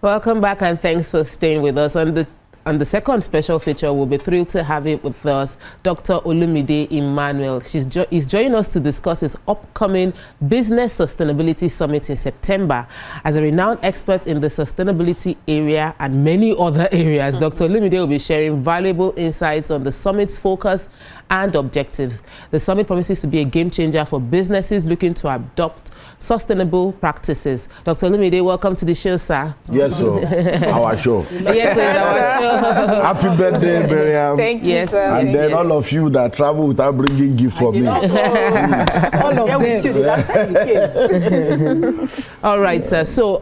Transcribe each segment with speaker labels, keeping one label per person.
Speaker 1: Welcome back and thanks for staying with us. On the second special feature, we'll be thrilled to have it with us, Dr. Olumide Emmanuel. He's joining us to discuss his upcoming Business Sustainability Summit in September. As a renowned expert in the sustainability area and many other areas, Dr. Olumide will be sharing valuable insights on the summit's focus and objectives. The summit promises to be a game changer for businesses looking to adopt sustainable practices. Dr. Olumide, welcome to the show, sir.
Speaker 2: Yes, sir. Our show.
Speaker 1: Yes, sir, our show.
Speaker 2: Happy birthday, Miriam.
Speaker 3: Thank you,
Speaker 1: Yes,
Speaker 3: sir.
Speaker 2: And then all of you that travel without bringing gifts for me.
Speaker 3: All of them. With you the last time you came.
Speaker 1: All right, sir. So,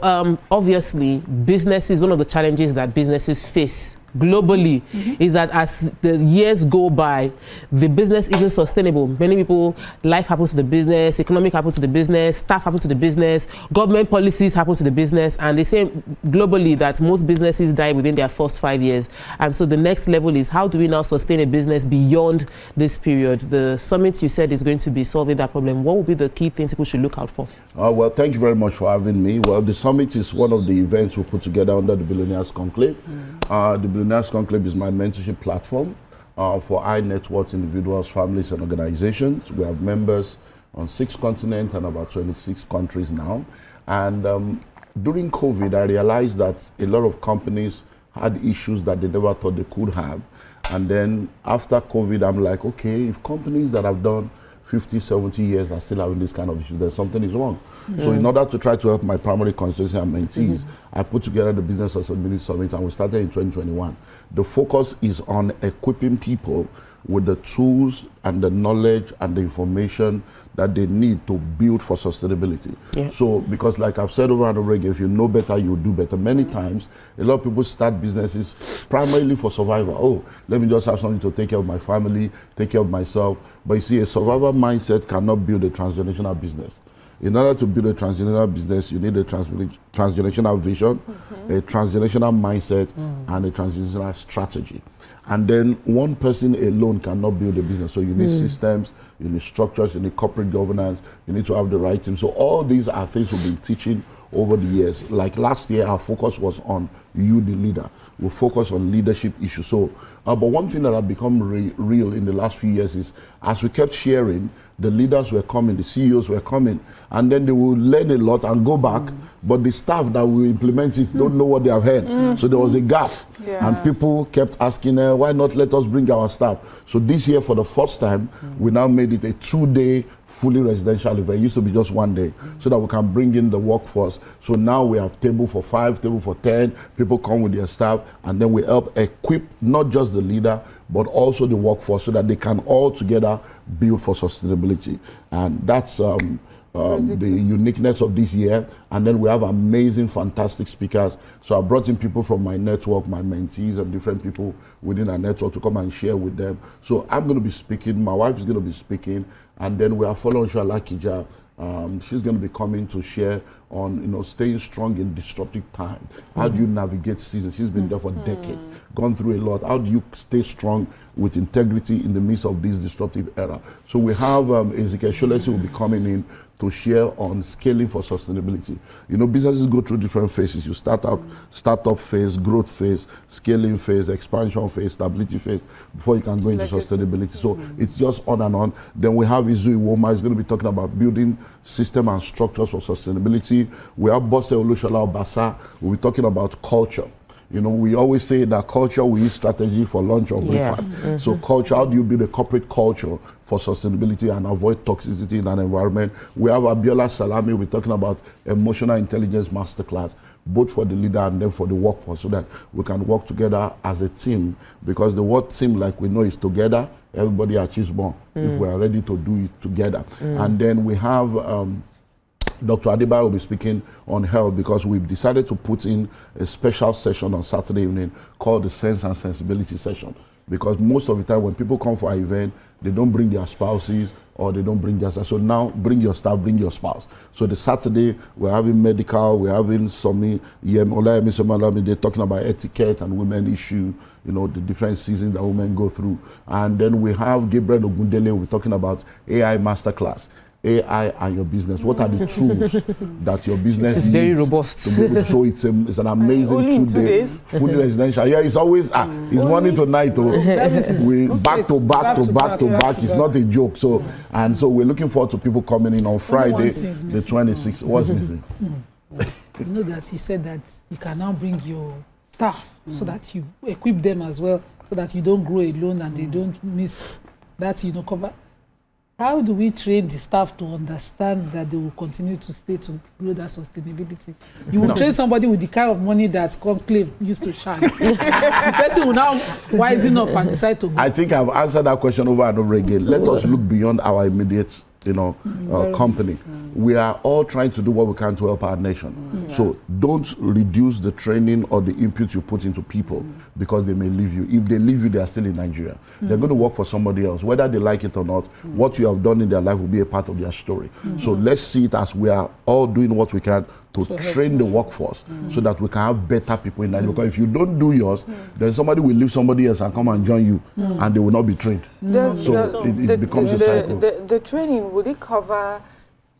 Speaker 1: obviously, business is one of the challenges that businesses face globally, is that as the years go by, the business isn't sustainable. Many people, life happens to the business, economic happens to the business, staff happens to the business, government policies happen to the business, and they say globally that most businesses die within their first 5 years. And so the next level is, how do we now sustain a business beyond this period? The summit, you said, is going to be solving that problem. What would be the key things people should look out for?
Speaker 2: Well, thank you very much for having me. Well, the summit is one of the events we put together under the Billionaires Conclave. The Billionaires Conclave is my mentorship platform for high net worth individuals, families, and organizations. We have members on 6 continents and about 26 countries now. And during COVID, I realized that a lot of companies had issues that they never thought they could have. And then after COVID, I'm like, okay, if companies that have done 50, 70 years are still having this kind of issues, then something is wrong. So in order to try to help my primary constituency and mentees, I put together the Business Sustainability Summit, and we started in 2021. The focus is on equipping people with the tools and the knowledge and the information that they need to build for sustainability. Yeah. So, because like I've said over and over again, if you know better, you'll do better. Many times, a lot of people start businesses primarily for survival. Oh, let me just have something to take care of my family, take care of myself. But you see, a survival mindset cannot build a transgenerational business. In order to build a transgenerational business, you need a transgenerational vision, a transgenerational mindset, and a transgenerational strategy. And then one person alone cannot build a business. So you need systems, you need structures, you need corporate governance, you need to have the right team. So all these are things we've been teaching over the years. Like last year, our focus was on you, the leader. We focus on leadership issues. So, but one thing that has become real in the last few years is, as we kept sharing, the leaders were coming, the CEOs were coming, and then they will learn a lot and go back, but the staff that will implement it don't know what they have heard. So there was a gap, and people kept asking, why not let us bring our staff? So this year, for the first time, we now made it a 2-day fully residential event. It used to be just 1 day, so that we can bring in the workforce. So now we have table for 5, table for 10, people come with their staff, and then we help equip not just the leader, but also the workforce, so that they can all together build for sustainability. And that's the uniqueness of this year. And then we have amazing, fantastic speakers. So I brought in people from my network, my mentees, and different people within our network to come and share with them. So I'm going to be speaking, my wife is going to be speaking, and then we are following Shala Kija. She's going to be coming to share on, staying strong in disruptive time. How do you navigate seasons? She's been there for decades, gone through a lot. How do you stay strong with integrity in the midst of this disruptive era? So we have Ezekiel Sholesi will be coming in to share on scaling for sustainability. Businesses go through different phases. You startup phase, growth phase, scaling phase, expansion phase, stability phase, before you can go into sustainability. So it's just on and on. Then we have Izu Iwoma, is going to be talking about building system and structures for sustainability. We have Bose Olushola Obasa, we'll be talking about culture. We always say that culture will use strategy for lunch or breakfast. So culture, how do you build a corporate culture for sustainability and avoid toxicity in an environment? We have Abiola Salami, we're talking about emotional intelligence masterclass, both for the leader and then for the workforce, so that we can work together as a team. Because the word team, like we know, is together, everybody achieves more if we are ready to do it together. And then we have Dr. Adebayo will be speaking on health, because we've decided to put in a special session on Saturday evening called the Sense and Sensibility session. Because most of the time when people come for an event, they don't bring their spouses or they don't bring their staff. So now bring your staff, bring your spouse. So the Saturday, we're having medical, we're having Somi, they're talking about etiquette and women issue, the different seasons that women go through. And then we have Gabriel Ogundele, we're talking about AI masterclass. AI and your business? What are the tools that your business
Speaker 1: It's very robust.
Speaker 2: to be able to, so it's an amazing
Speaker 3: Only in 2
Speaker 2: 2
Speaker 3: days?
Speaker 2: fully residential. Yeah, it's always it's morning to night. We back to back to back to back. It's not a joke. So and so we're looking forward to people coming in on Friday, the 26th. What's missing?
Speaker 4: You know that you said that you can now bring your staff so that you equip them as well, so that you don't grow alone and they don't miss that, cover. How do we train the staff to understand that they will continue to stay to grow that sustainability? You will train somebody with the kind of money that conclave used to shine. The person will now wisen up and decide to go.
Speaker 2: I think I've answered that question over and over again. Let us look beyond our immediate company. We are all trying to do what we can to help our nation. So don't reduce the training or the input you put into people because they may leave you. If they leave you, they are still in Nigeria. They're going to work for somebody else. Whether they like it or not, what you have done in their life will be a part of their story. So let's see it as we are all doing what we can to train the workforce so that we can have better people in Nigeria. Because if you don't do yours, then somebody will leave somebody else and come and join you and they will not be trained. So it becomes a cycle.
Speaker 3: The training, would it cover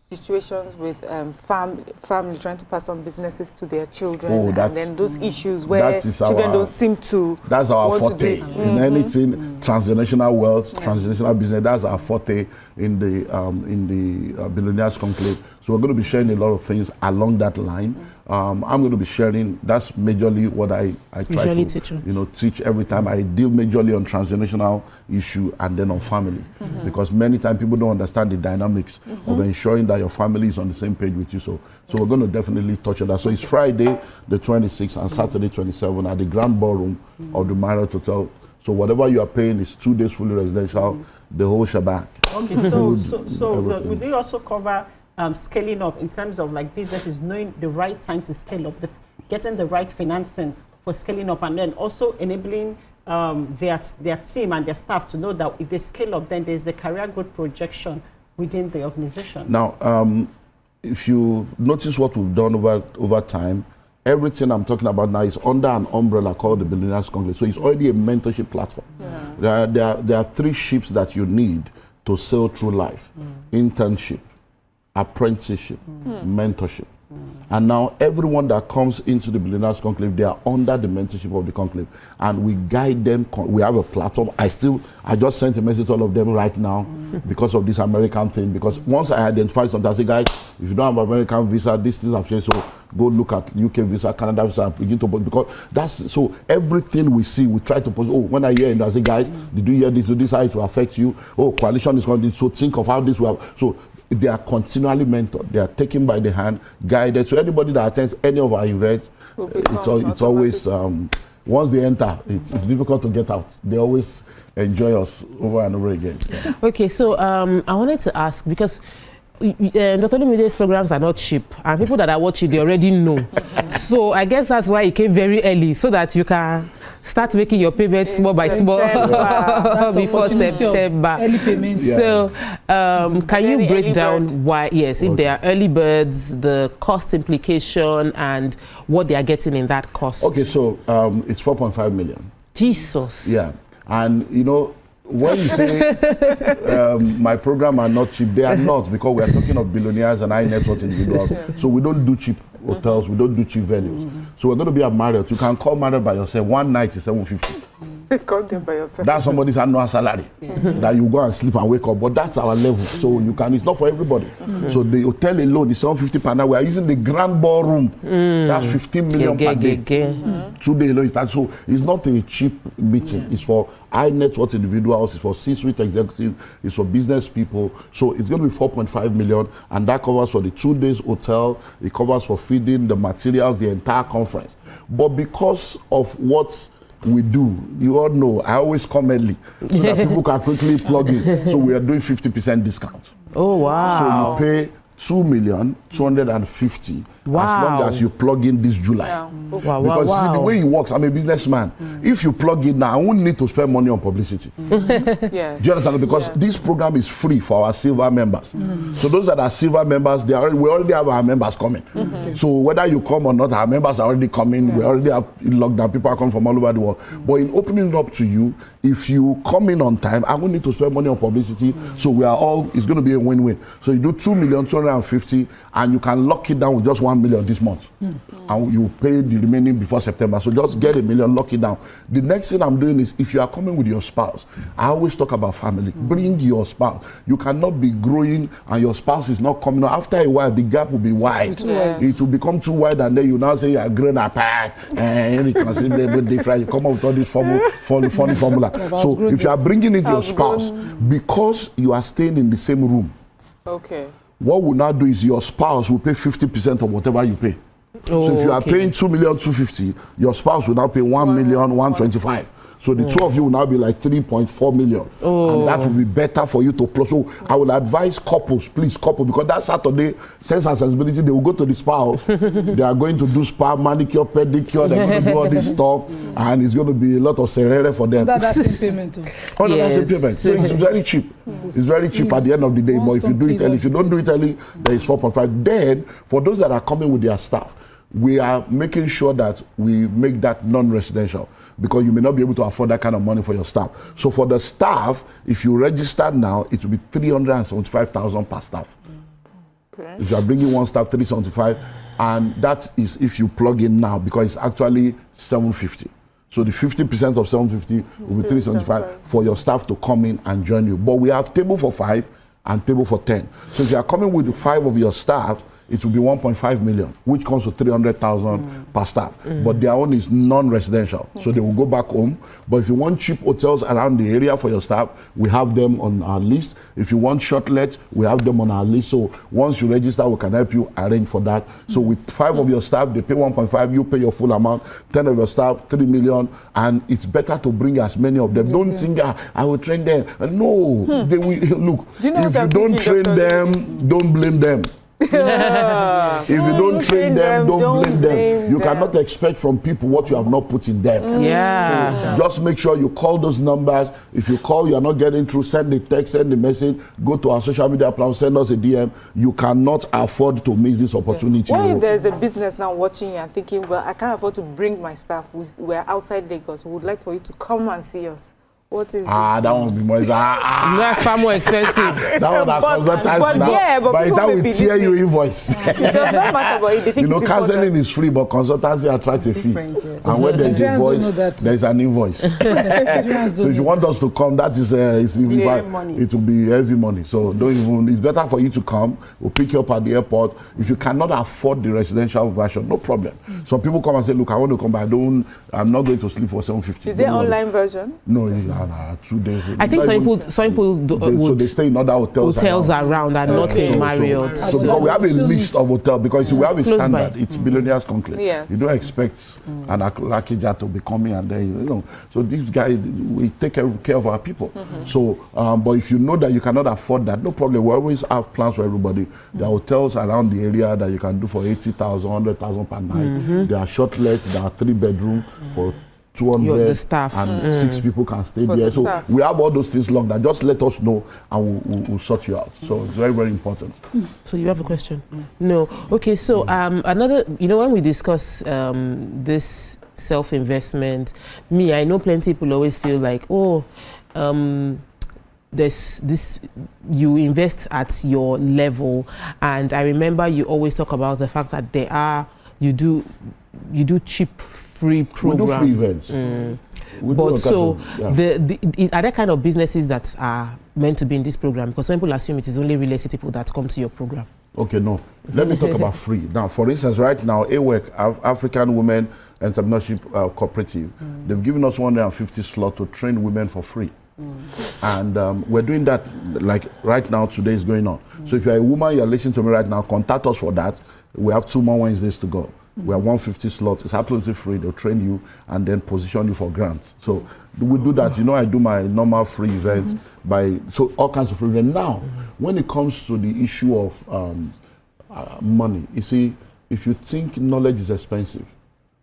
Speaker 3: situations with family trying to pass on businesses to their children, and then those issues where children don't seem to
Speaker 2: that's our
Speaker 3: want
Speaker 2: forte.
Speaker 3: To
Speaker 2: in anything transgenerational wealth, transgenerational business, that's our forte in the Billionaires Conclave. So we're going to be sharing a lot of things along that line. I'm going to be sharing, that's majorly what I try to teach every time. I deal majorly on transgenerational issue and then on family. Because many times people don't understand the dynamics of ensuring that your family is on the same page with you. So we're going to definitely touch on that. So it's Friday the 26th and Saturday 27th at the Grand Ballroom of the Marriott Hotel. So whatever you are paying is 2 days fully residential, the whole shebang.
Speaker 5: Okay, so would they also cover scaling up in terms of like businesses knowing the right time to scale up, getting the right financing for scaling up, and then also enabling their team and their staff to know that if they scale up, then there's the career growth projection within the organization?
Speaker 2: Now, if you notice what we've done over time, everything I'm talking about now is under an umbrella called the Billionaires Conclave. So it's already a mentorship platform. There are 3 ships that you need to sail through life: internship, apprenticeship, mentorship. And now everyone that comes into the Billionaires Conclave, they are under the mentorship of the conclave, and we guide them. We have a platform. I just sent a message to all of them right now because of this American thing, because once I identify something, I say, guys, if you don't have American visa, these things have changed, so go look at UK visa, Canada visa, and begin to put, because that's, so everything we see, we try to post. Oh, when I hear it, I say, guys, did you hear this? Did this how it will affect you? Oh, coalition is going to, so think of how this will have, so they are continually mentored. They are taken by the hand, guided. So anybody that attends any of our events, it's always, once they enter, it's difficult to get out. They always enjoy us over and over again. Yeah.
Speaker 1: Okay, so I wanted to ask, because Dr. Olumide's programs are not cheap, and people that are watching, they already know. So I guess that's why it came very early, so that you can start making your payments small by small before September.
Speaker 4: Early payments.
Speaker 2: Yeah.
Speaker 1: So can you break down why, if they are early birds, the cost implication and what they are getting in that cost?
Speaker 2: Okay, so it's 4.5 million.
Speaker 1: Jesus.
Speaker 2: Yeah, and when you say my program are not cheap, they are not, because we are talking of billionaires and high net worth individuals. So we don't do cheap hotels, we don't do cheap venues. So we're going to be at Marriott. You can call Marriott by yourself. One night is $750.
Speaker 3: Call them by yourself.
Speaker 2: That's somebody's annual salary that you go and sleep and wake up. But that's our level. So you can. It's not for everybody. So the hotel alone is $750 per night. We are using the Grand Ballroom. That's 15 million per day. 2 days alone. So it's not a cheap meeting. It's for high net worth individuals. It's for C-suite executives. It's for business people. So it's going to be 4.5 million, and that covers for the 2 days hotel. It covers for feeding, the materials, the entire conference. But because of what we do, you all know, I always come early so that people can quickly plug in. So we are doing 50% discount.
Speaker 1: Oh, wow.
Speaker 2: So you pay 2,250,000
Speaker 1: Wow.
Speaker 2: as long as you plug in this July.
Speaker 3: Yeah.
Speaker 1: Wow,
Speaker 2: Because
Speaker 1: wow,
Speaker 2: see, the way it works, I'm a businessman. If you plug in now, I won't need to spend money on publicity.
Speaker 3: Yes.
Speaker 2: Do you understand? Because this program is free for our silver members. So those that are silver members, we already have our members coming. So whether you come or not, our members are already coming. We already have lockdown. People are coming from all over the world. But in opening it up to you, if you come in on time, I won't need to spend money on publicity. So we are all, it's going to be a win-win. So you do 2,250,000 and you can lock it down with just 1 million this month. And you pay the remaining before September. So just get 1 million, lock it down. The next thing I'm doing is, if you are coming with your spouse, I always talk about family. Bring your spouse. You cannot be growing and your spouse is not coming. After a while, the gap will be wide.
Speaker 3: Yes.
Speaker 2: It will become too wide, and then you now say you are growing apart and irreconcilable different. You come up with all this funny formula. So if you are bringing in your spouse, because you are staying in the same room,
Speaker 3: Okay.
Speaker 2: what we'll now do is your spouse will pay 50% of whatever you pay.
Speaker 1: Oh,
Speaker 2: So if you are paying 2,250,000, your spouse will now pay 1,125,000. So the two of you will now be like 3.4 million. And that will be better for you to plus. So I will advise couples, please, because that Saturday, Sense and Sensibility, they will go to the spa. They are going to do spa, manicure, pedicure, they're going to do all this stuff, and it's going to be a lot of serere for them.
Speaker 4: That's in payment too.
Speaker 2: Oh, no, that's a payment. So it's very cheap. It's very cheap at the end of the day. But if you do it early, if you don't do it early, there is 4.5. Then, for those that are coming with their staff, we are making sure that we make that non-residential, because you may not be able to afford that kind of money for your staff. So for the staff, if you register now, it will be 375,000 per staff. Okay. If you are bringing one staff, 375, and that is if you plug in now, because it's actually 750. So the 50% of 750 will be 375 for your staff to come in and join you. But we have table for 5 and table for 10. So if you are coming with 5 of your staff, it will be 1.5 million, which comes to 300,000 per staff. But their own is non-residential, so they will go back home. But if you want cheap hotels around the area for your staff, we have them on our list. If you want shortlets, we have them on our list. So once you register, we can help you arrange for that. So with 5 of your staff, they pay 1.5, you pay your full amount. 10 of your staff, 3 million, and it's better to bring as many of them. Don't think, I will train them. No, they will, look, if you don't train them, don't blame them. If you don't train them, don't blame them. You cannot expect from people what you have not put in them. So just make sure you call those numbers. If you call, you are not getting through, send the text, send the message, go to our social media platform, send us a DM. You cannot afford to miss this opportunity.
Speaker 3: What if there's a business now watching you and thinking, well, I can't afford to bring my staff. We're outside Lagos. We would like for you to come and see us. What is
Speaker 2: that one will be more
Speaker 1: that's far more expensive.
Speaker 2: That one are consultancy.
Speaker 3: But
Speaker 2: by the time we tear you invoice.
Speaker 3: It does not matter, but they think
Speaker 2: counseling is free, but consultancy attracts a fee. And when there's a voice, there's an invoice. So if you want us to come, that is it will be heavy money. So don't even. It's better for you to come. We'll pick you up at the airport. If you cannot afford the residential version, no problem. Some people come and say, look, I want to come, but I'm not going to sleep for 750.
Speaker 3: Is there online version?
Speaker 2: No, 2 days.
Speaker 1: I think some people
Speaker 2: so they stay in other hotels
Speaker 1: around and not in Marriott.
Speaker 2: So because we have a list of hotels, because we have a standard, it's Billionaires Conclave.
Speaker 3: Yes.
Speaker 2: You don't expect an Akija to be coming and then, so these guys, we take care of our people. So, but if you know that you cannot afford that, no problem. We always have plans for everybody. There are hotels around the area that you can do for 80,000, 100,000 per night. There are shortlets, there are 3-bedroom for 200
Speaker 1: the staff.
Speaker 2: And 6 people can stay there. So staff. We have all those things locked down. Just let us know and we'll sort you out. So it's very, very important.
Speaker 1: So you have a question? No. Okay, so another, when we discuss this self-investment, I know plenty of people always feel like, there's this, you invest at your level. And I remember you always talk about the fact that you do cheap free program.
Speaker 2: We do free events.
Speaker 1: But so, are there kind of businesses that are meant to be in this program? Because some people assume it is only real estate people that come to your program.
Speaker 2: Okay, no. Let me talk about free. Now, for instance, right now, AWEC, African Women Entrepreneurship Cooperative, they've given us 150 slots to train women for free. And we're doing that, like right now, today is going on. So if you're a woman, you're listening to me right now, contact us for that. We have 2 more Wednesdays to go. We have 150 slots. It's absolutely free. They'll train you and then position you for grants. So we do that. I do my normal free events so all kinds of free events. Now, when it comes to the issue of money. You see, if you think knowledge is expensive,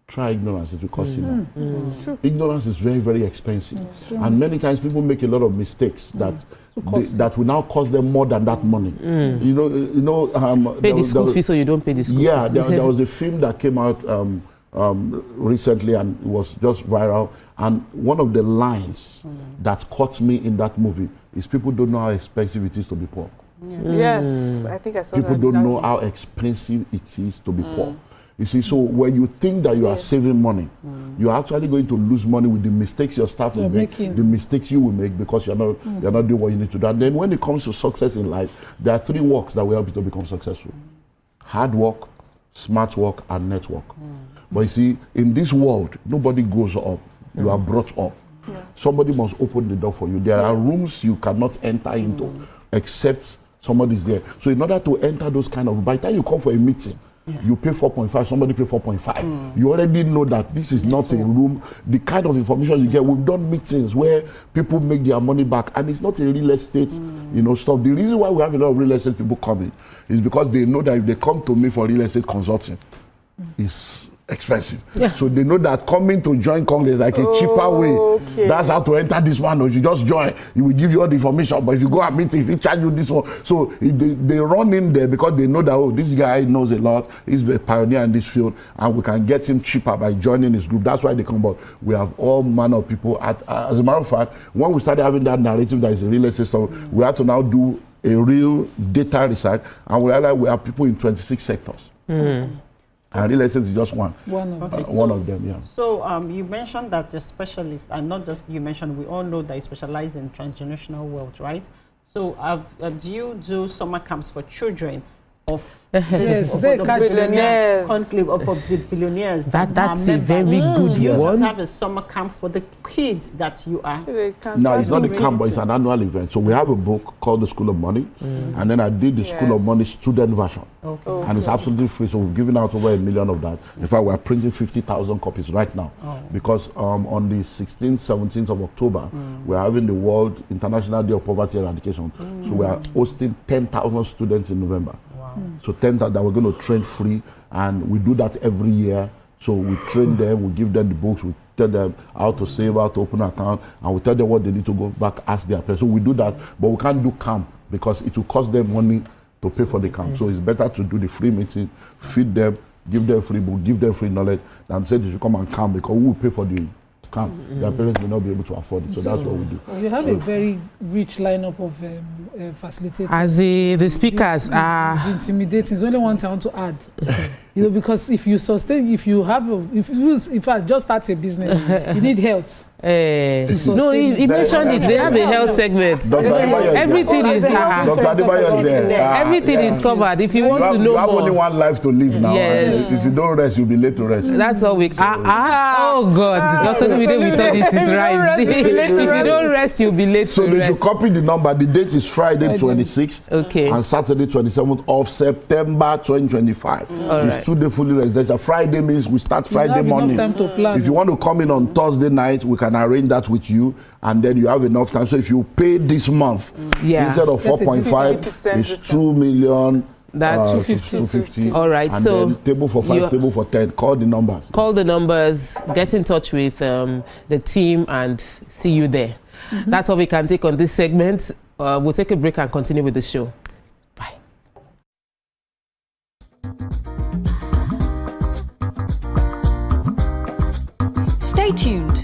Speaker 2: try ignorance. It will cost you more. Ignorance is very, very expensive. And many times people make a lot of mistakes that will now cost them more than that money.
Speaker 1: Pay the school fee so you don't pay the school fees.
Speaker 2: Yeah, there was a film that came out recently and it was just viral. And one of the lines that caught me in that movie is people don't know how expensive it is to be poor.
Speaker 3: Yes, I think I saw
Speaker 2: people
Speaker 3: that.
Speaker 2: People don't know how expensive it is to be poor. You see, so when you think that you are saving money, you're actually going to lose money with the mistakes your staff will make, the mistakes you will make because you're not doing what you need to do. And then when it comes to success in life, there are 3 works that will help you to become successful. Hard work, smart work, and network. But you see, in this world, nobody goes up. You are brought up. Somebody must open the door for you. There are rooms you cannot enter into except somebody's there. So in order to enter those kind of, by the time you come for a meeting, you pay 4.5, somebody pay 4.5. You already know that this is not a room. The kind of information you get, we've done meetings where people make their money back, and it's not a real estate, stuff. The reason why we have a lot of real estate people coming is because they know that if they come to me for real estate consulting, it's expensive. So they know that coming to join Congress is like a cheaper way. That's how to enter this one. Or you just join, he will give you all the information. But if you go and meet, if he charge you this one, so they run in there because they know that this guy knows a lot. He's a pioneer in this field, and we can get him cheaper by joining his group. That's why they come. But we have all manner of people. As a matter of fact, when we started having that narrative that is a real estate stuff, we have to now do a real data research, and we realize we have people in 26 sectors. And real estate is just one. One of them, yeah.
Speaker 5: So you mentioned that you're specialist, and not just you mentioned, we all know that you specialize in transgenerational wealth, right? So do you do summer camps for children of the billionaires, conclave, or for the billionaires?
Speaker 1: That's a very good
Speaker 5: you
Speaker 1: one.
Speaker 5: You have a summer camp for the kids that you are.
Speaker 2: No, it's not a camp, but it's an annual event. So we have a book called The School of Money, and then I did the School of Money student version. And it's absolutely free, so we've given out over 1 million of that. In fact, we're printing 50,000 copies right now because on the 16th, 17th of October, we're having the World International Day of Poverty Eradication. So we are hosting 10,000 students in November. So 10,000 that we're going to train free, and we do that every year. So we train them, we give them the books, we tell them how to save, how to open an account, and we tell them what they need to go back, ask their parents. So we do that, but we can't do camp because it will cost them money to pay for the camp. So it's better to do the free meeting, feed them, give them free book, give them free knowledge, than say they should come and camp because we will pay for the camp. Their parents may not be able to afford it. So that's what we do.
Speaker 4: You have a very rich lineup of facilitators.
Speaker 1: As the speakers are...
Speaker 4: It's intimidating. There's only one thing I want to add. Because if you sustain, if I just start a business, you need health.
Speaker 1: No, he mentioned it. They have a health segment. Everything is everything is covered. If you want to know more,
Speaker 2: you have only one life to live now.
Speaker 1: Yes.
Speaker 2: If you don't rest, you'll be late to rest.
Speaker 1: That's all we. Oh God, Dr. Olumide, we thought this is right. If you don't rest, you'll be late.
Speaker 2: So they should copy the number. The date is Friday 26th, and Saturday 27th of September 2025. It's 2 days fully residential. Friday means we start Friday morning. If you want to come in on Thursday night, we can arrange that with you, and then you have enough time. So if you pay this month, instead of 4.5, it's 2 million.
Speaker 1: That's
Speaker 2: 250.
Speaker 1: All right.
Speaker 2: And
Speaker 1: so
Speaker 2: then table for 5, table for 10. Call the numbers.
Speaker 1: Call the numbers. Get in touch with the team and see you there. That's all we can take on this segment. We'll take a break and continue with the show. Bye.
Speaker 6: Stay tuned.